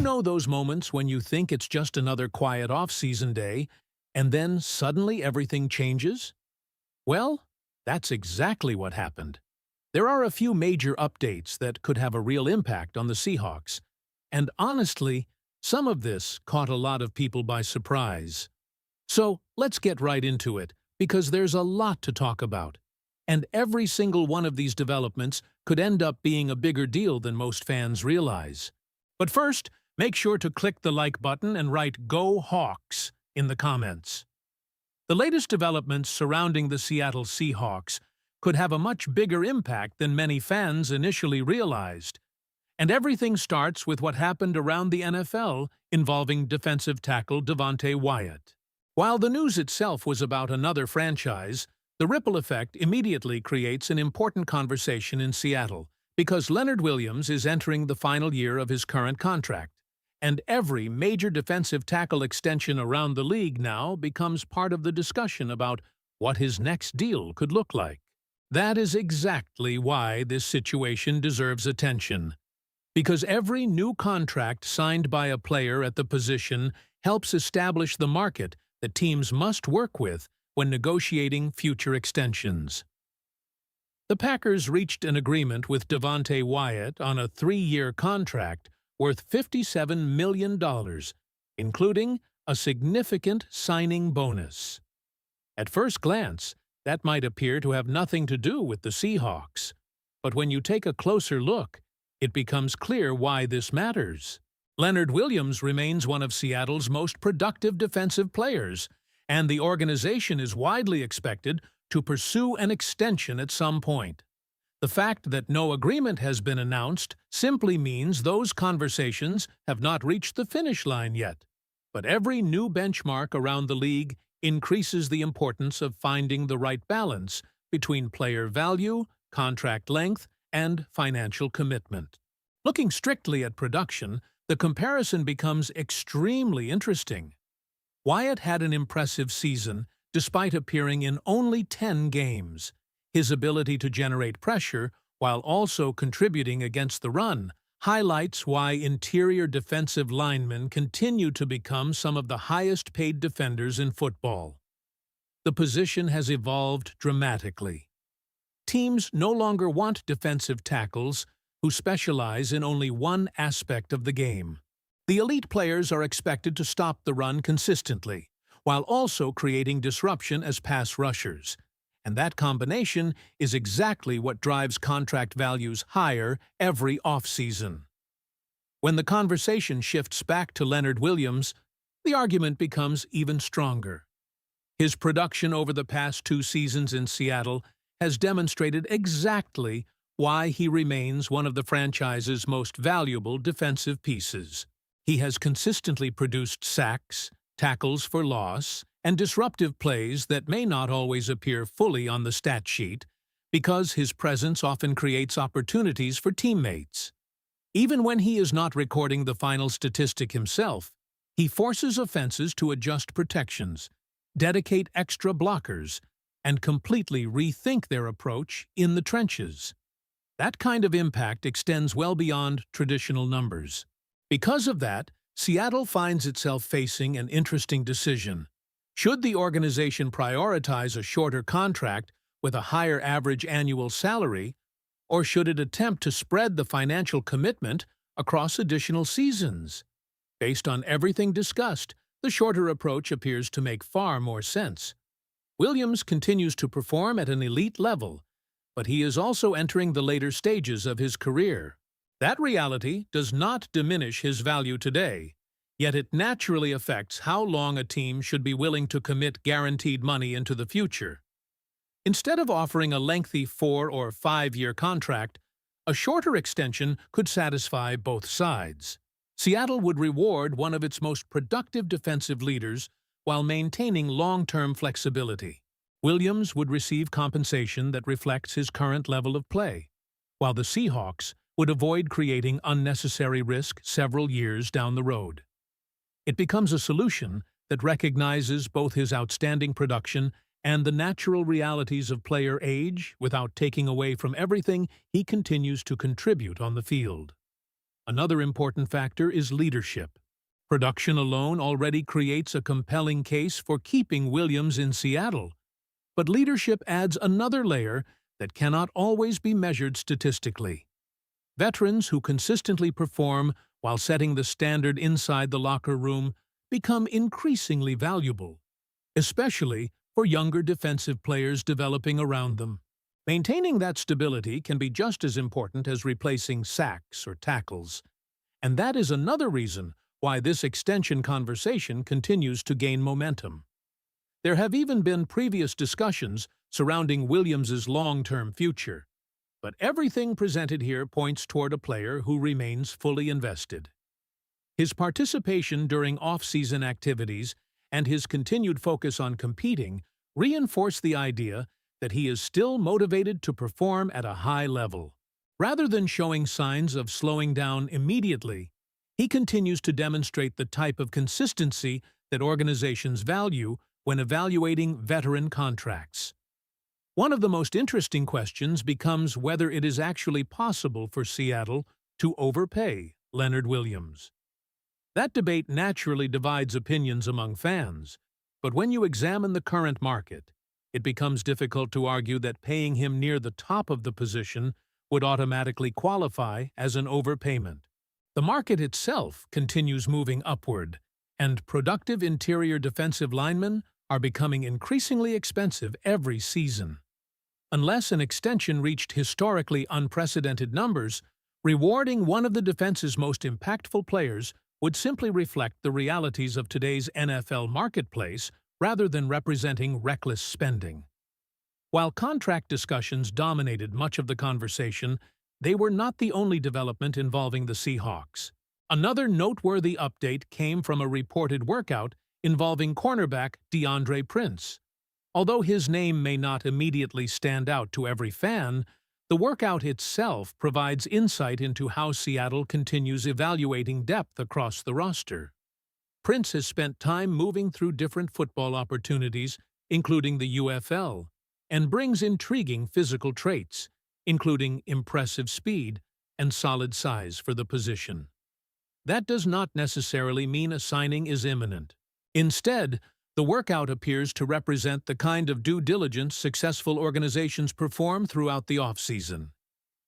know those moments when you think it's just another quiet off-season day, and then suddenly everything changes? Well, that's exactly what happened. There are a few major updates that could have a real impact on the Seahawks, and honestly, some of this caught a lot of people by surprise. So let's get right into it, because there's a lot to talk about. And every single one of these developments could end up being a bigger deal than most fans realize. But first, make sure to click the like button and write "Go Hawks" in the comments. The latest developments surrounding the Seattle Seahawks could have a much bigger impact than many fans initially realized. And everything starts with what happened around the NFL involving defensive tackle Devonte Wyatt. While the news itself was about another franchise, the ripple effect immediately creates an important conversation in Seattle, because Leonard Williams is entering the final year of his current contract, and every major defensive tackle extension around the league now becomes part of the discussion about what his next deal could look like. That is exactly why this situation deserves attention, because every new contract signed by a player at the position helps establish the market that teams must work with when negotiating future extensions. The Packers reached an agreement with Devonte Wyatt on a 3-year contract worth $57 million, including a significant signing bonus. At first glance, that might appear to have nothing to do with the Seahawks, but when you take a closer look, it becomes clear why this matters. Leonard Williams remains one of Seattle's most productive defensive players, and the organization is widely expected to pursue an extension at some point. The fact that no agreement has been announced simply means those conversations have not reached the finish line yet. But every new benchmark around the league increases the importance of finding the right balance between player value, contract length, and financial commitment. Looking strictly at production, the comparison becomes extremely interesting. Wyatt had an impressive season despite appearing in only 10 games. His ability to generate pressure while also contributing against the run highlights why interior defensive linemen continue to become some of the highest-paid defenders in football. The position has evolved dramatically. Teams no longer want defensive tackles who specialize in only one aspect of the game. The elite players are expected to stop the run consistently, while also creating disruption as pass rushers. And that combination is exactly what drives contract values higher every offseason. When the conversation shifts back to Leonard Williams, the argument becomes even stronger. His production over the past 2 seasons in Seattle has demonstrated exactly why he remains one of the franchise's most valuable defensive pieces. He has consistently produced sacks, tackles for loss, and disruptive plays that may not always appear fully on the stat sheet, because his presence often creates opportunities for teammates. Even when he is not recording the final statistic himself, he forces offenses to adjust protections, dedicate extra blockers, and completely rethink their approach in the trenches. That kind of impact extends well beyond traditional numbers. Because of that, Seattle finds itself facing an interesting decision. Should the organization prioritize a shorter contract with a higher average annual salary, or should it attempt to spread the financial commitment across additional seasons? Based on everything discussed, the shorter approach appears to make far more sense. Williams continues to perform at an elite level, but he is also entering the later stages of his career. That reality does not diminish his value today, yet it naturally affects how long a team should be willing to commit guaranteed money into the future. Instead of offering a lengthy 4- or 5-year contract, a shorter extension could satisfy both sides. Seattle would reward one of its most productive defensive leaders while maintaining long-term flexibility. Williams would receive compensation that reflects his current level of play, while the Seahawks would avoid creating unnecessary risk several years down the road. It becomes a solution that recognizes both his outstanding production and the natural realities of player age without taking away from everything he continues to contribute on the field. Another important factor is leadership. Production alone already creates a compelling case for keeping Williams in Seattle, but leadership adds another layer that cannot always be measured statistically. Veterans who consistently perform while setting the standard inside the locker room become increasingly valuable, especially for younger defensive players developing around them. Maintaining that stability can be just as important as replacing sacks or tackles, and that is another reason why this extension conversation continues to gain momentum. There have even been previous discussions surrounding Williams's long-term future, but everything presented here points toward a player who remains fully invested. His participation during off-season activities and his continued focus on competing reinforce the idea that he is still motivated to perform at a high level. Rather than showing signs of slowing down immediately, he continues to demonstrate the type of consistency that organizations value when evaluating veteran contracts. One of the most interesting questions becomes whether it is actually possible for Seattle to overpay Leonard Williams. That debate naturally divides opinions among fans, but when you examine the current market, it becomes difficult to argue that paying him near the top of the position would automatically qualify as an overpayment. The market itself continues moving upward, and productive interior defensive linemen are becoming increasingly expensive every season. Unless an extension reached historically unprecedented numbers, rewarding one of the defense's most impactful players would simply reflect the realities of today's NFL marketplace rather than representing reckless spending. While contract discussions dominated much of the conversation, they were not the only development involving the Seahawks. Another noteworthy update came from a reported workout involving cornerback DeAndre Prince. Although his name may not immediately stand out to every fan, the workout itself provides insight into how Seattle continues evaluating depth across the roster. Prince has spent time moving through different football opportunities, including the UFL, and brings intriguing physical traits, including impressive speed and solid size for the position. That does not necessarily mean a signing is imminent. Instead, the workout appears to represent the kind of due diligence successful organizations perform throughout the offseason.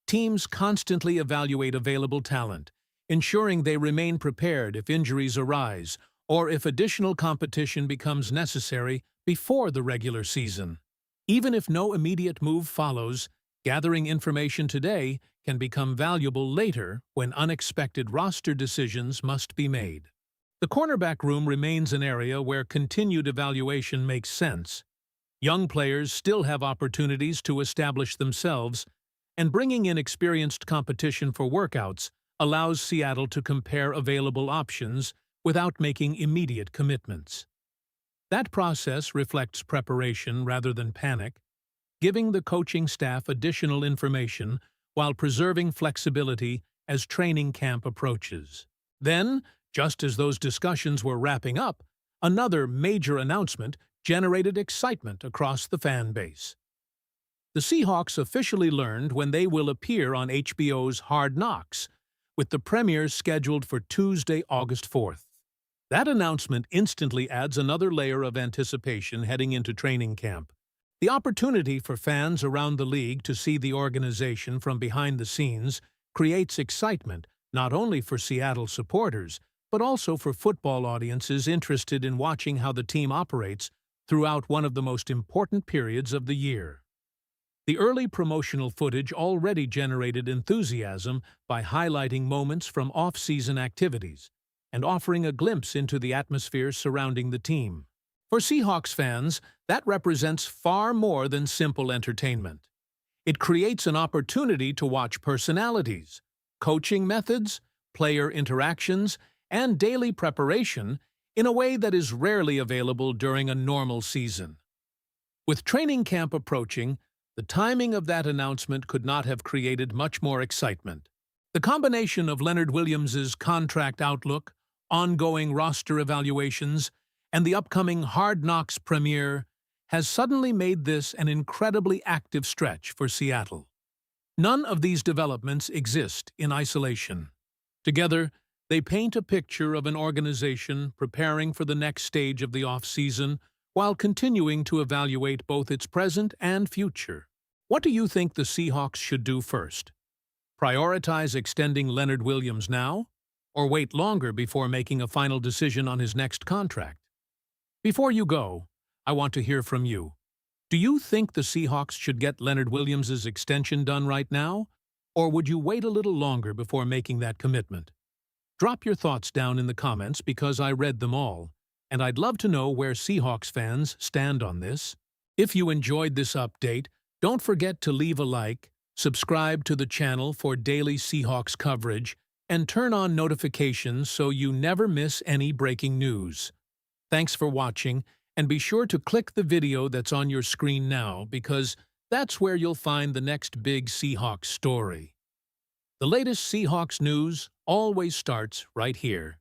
Teams constantly evaluate available talent, ensuring they remain prepared if injuries arise or if additional competition becomes necessary before the regular season. Even if no immediate move follows, gathering information today can become valuable later when unexpected roster decisions must be made. The cornerback room remains an area where continued evaluation makes sense. Young players still have opportunities to establish themselves, and bringing in experienced competition for workouts allows Seattle to compare available options without making immediate commitments. That process reflects preparation rather than panic, giving the coaching staff additional information while preserving flexibility as training camp approaches. Then, just as those discussions were wrapping up, another major announcement generated excitement across the fan base. The Seahawks officially learned when they will appear on HBO's Hard Knocks, with the premiere scheduled for Tuesday, August 4th. That announcement instantly adds another layer of anticipation heading into training camp. The opportunity for fans around the league to see the organization from behind the scenes creates excitement not only for Seattle supporters, but also for football audiences interested in watching how the team operates throughout one of the most important periods of the year. The early promotional footage already generated enthusiasm by highlighting moments from off-season activities and offering a glimpse into the atmosphere surrounding the team. For Seahawks fans, that represents far more than simple entertainment. It creates an opportunity to watch personalities, coaching methods, player interactions, and daily preparation in a way that is rarely available during a normal season. With training camp approaching, the timing of that announcement could not have created much more excitement. The combination of Leonard Williams's contract outlook, ongoing roster evaluations, and the upcoming Hard Knocks premiere has suddenly made this an incredibly active stretch for Seattle. None of these developments exist in isolation. Together, they paint a picture of an organization preparing for the next stage of the off-season while continuing to evaluate both its present and future. What do you think the Seahawks should do first? Prioritize extending Leonard Williams now, or wait longer before making a final decision on his next contract? Before you go, I want to hear from you. Do you think the Seahawks should get Leonard Williams' extension done right now, or would you wait a little longer before making that commitment? Drop your thoughts down in the comments because I read them all, and I'd love to know where Seahawks fans stand on this. If you enjoyed this update, don't forget to leave a like, subscribe to the channel for daily Seahawks coverage, and turn on notifications so you never miss any breaking news. Thanks for watching, and be sure to click the video that's on your screen now because that's where you'll find the next big Seahawks story. The latest Seahawks news always starts right here.